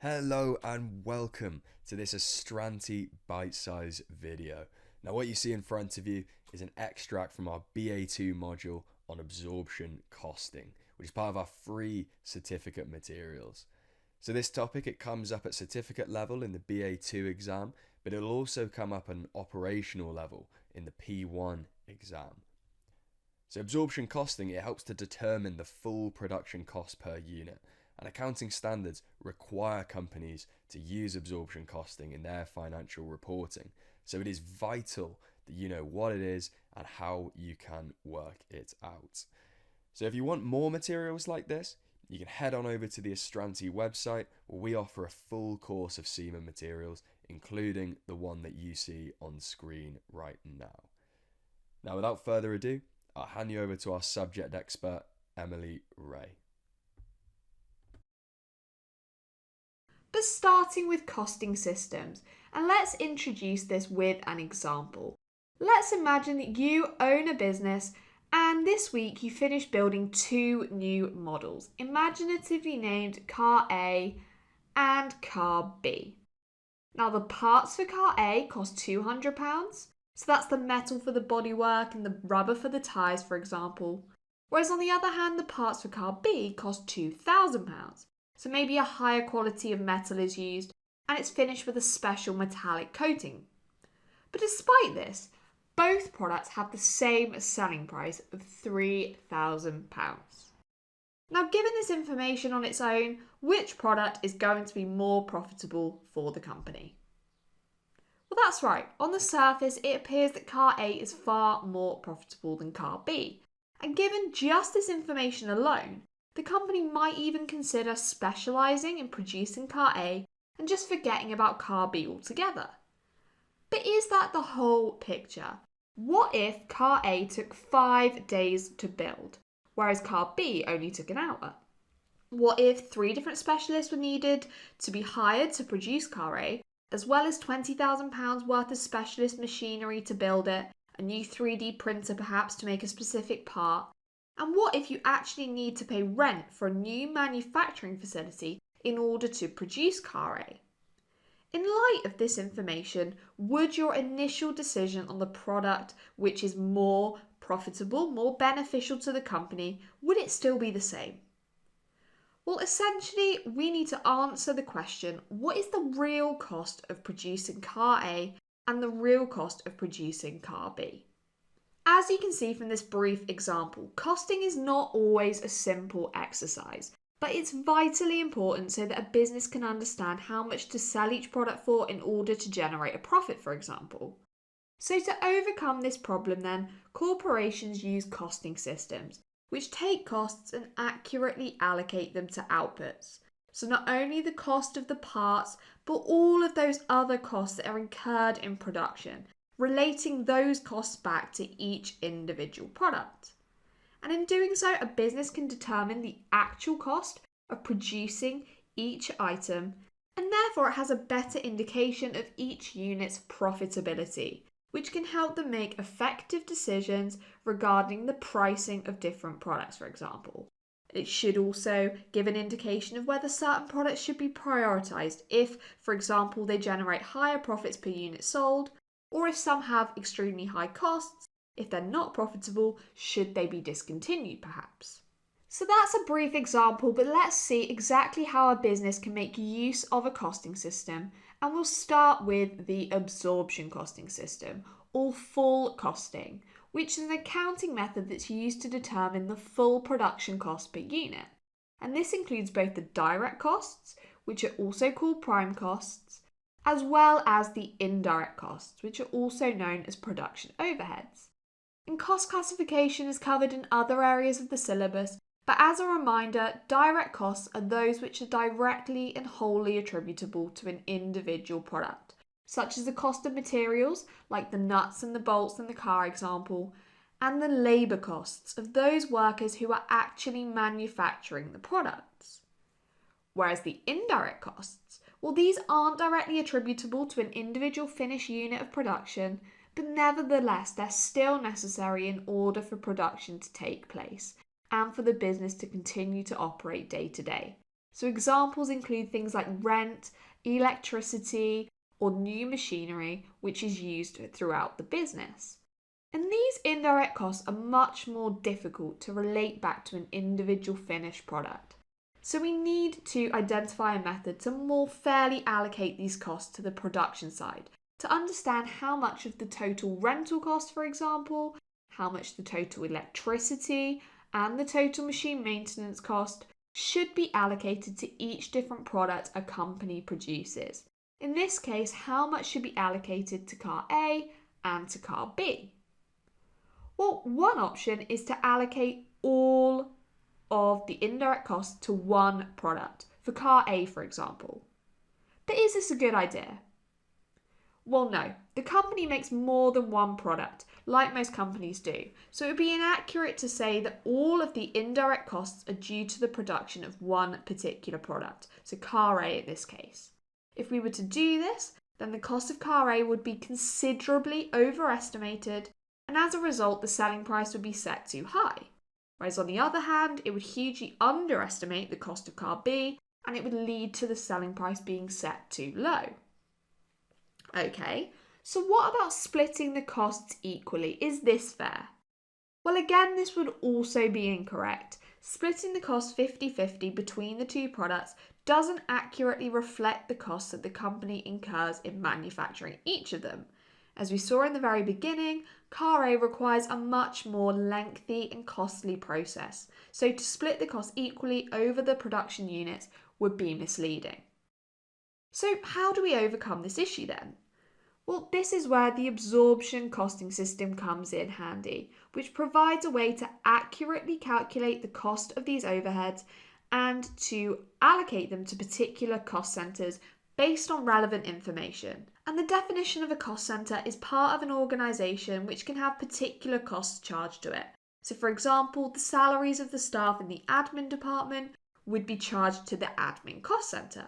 Hello and welcome to this Astranti bite-size video. Now what you see in front of you is an extract from our BA2 module on absorption costing, which is part of our free certificate materials. So this topic, it comes up at certificate level in the BA2 exam, but it'll also come up at an operational level in the P1 exam. So absorption costing, it helps to determine the full production cost per unit. And accounting standards require companies to use absorption costing in their financial reporting. So it is vital that you know what it is and how you can work it out. So if you want more materials like this, you can head on over to the Astranti website, where we offer a full course of CIMA materials, including the one that you see on screen right now. Now, without further ado, I'll hand you over to our subject expert, Emily Rae. But starting with costing systems, and let's introduce this with an example. Let's imagine that you own a business and this week you finished building two new models, imaginatively named Car A and Car B. Now the parts for Car A cost £200, so that's the metal for the bodywork and the rubber for the tyres, for example. Whereas on the other hand, the parts for Car B cost £2,000. So maybe a higher quality of metal is used and it's finished with a special metallic coating. But despite this, both products have the same selling price of £3,000. Now, given this information on its own, which product is going to be more profitable for the company? Well, that's right. On the surface, it appears that Car A is far more profitable than Car B. And given just this information alone, the company might even consider specialising in producing Car A and just forgetting about Car B altogether. But is that the whole picture? What if Car A took 5 days to build, whereas Car B only took an hour? What if 3 different specialists were needed to be hired to produce Car A, as well as £20,000 worth of specialist machinery to build it, a new 3D printer perhaps to make a specific part? And what if you actually need to pay rent for a new manufacturing facility in order to produce Car A? In light of this information, would your initial decision on the product which is more profitable, more beneficial to the company, would it still be the same? Well, essentially, we need to answer the question, what is the real cost of producing Car A and the real cost of producing Car B? As you can see from this brief example, costing is not always a simple exercise, but it's vitally important so that a business can understand how much to sell each product for in order to generate a profit, for example. So to overcome this problem then, corporations use costing systems, which take costs and accurately allocate them to outputs. So not only the cost of the parts, but all of those other costs that are incurred in production, relating those costs back to each individual product. And in doing so, a business can determine the actual cost of producing each item, and therefore it has a better indication of each unit's profitability, which can help them make effective decisions regarding the pricing of different products, for example. It should also give an indication of whether certain products should be prioritised if, for example, they generate higher profits per unit sold, or if some have extremely high costs, if they're not profitable, should they be discontinued perhaps? So that's a brief example, but let's see exactly how a business can make use of a costing system, and we'll start with the absorption costing system, or full costing, which is an accounting method that's used to determine the full production cost per unit. And this includes both the direct costs, which are also called prime costs, as well as the indirect costs, which are also known as production overheads. And cost classification is covered in other areas of the syllabus, but as a reminder, direct costs are those which are directly and wholly attributable to an individual product, such as the cost of materials, like the nuts and the bolts in the car example, and the labour costs of those workers who are actually manufacturing the products. Whereas the indirect costs, well, these aren't directly attributable to an individual finished unit of production, but nevertheless, they're still necessary in order for production to take place and for the business to continue to operate day to day. So examples include things like rent, electricity, or new machinery which is used throughout the business. And these indirect costs are much more difficult to relate back to an individual finished product. So we need to identify a method to more fairly allocate these costs to the production side, to understand how much of the total rental cost, for example, how much the total electricity and the total machine maintenance cost should be allocated to each different product a company produces. In this case, how much should be allocated to car A and to car B? Well, one option is to allocate all of the indirect costs to one product, for car A, for example. But is this a good idea? Well, no. The company makes more than one product, like most companies do, so it would be inaccurate to say that all of the indirect costs are due to the production of one particular product, so car A in this case. If we were to do this, then the cost of car A would be considerably overestimated, and as a result, the selling price would be set too high. Whereas on the other hand, it would hugely underestimate the cost of car B, and it would lead to the selling price being set too low. Okay, so what about splitting the costs equally? Is this fair? Well, again, this would also be incorrect. Splitting the cost 50-50 between the two products doesn't accurately reflect the costs that the company incurs in manufacturing each of them. As we saw in the very beginning, car A requires a much more lengthy and costly process, so to split the cost equally over the production units would be misleading. So how do we overcome this issue then? Well, this is where the absorption costing system comes in handy, which provides a way to accurately calculate the cost of these overheads and to allocate them to particular cost centres based on relevant information. And the definition of a cost centre is part of an organisation which can have particular costs charged to it. So for example, the salaries of the staff in the admin department would be charged to the admin cost centre.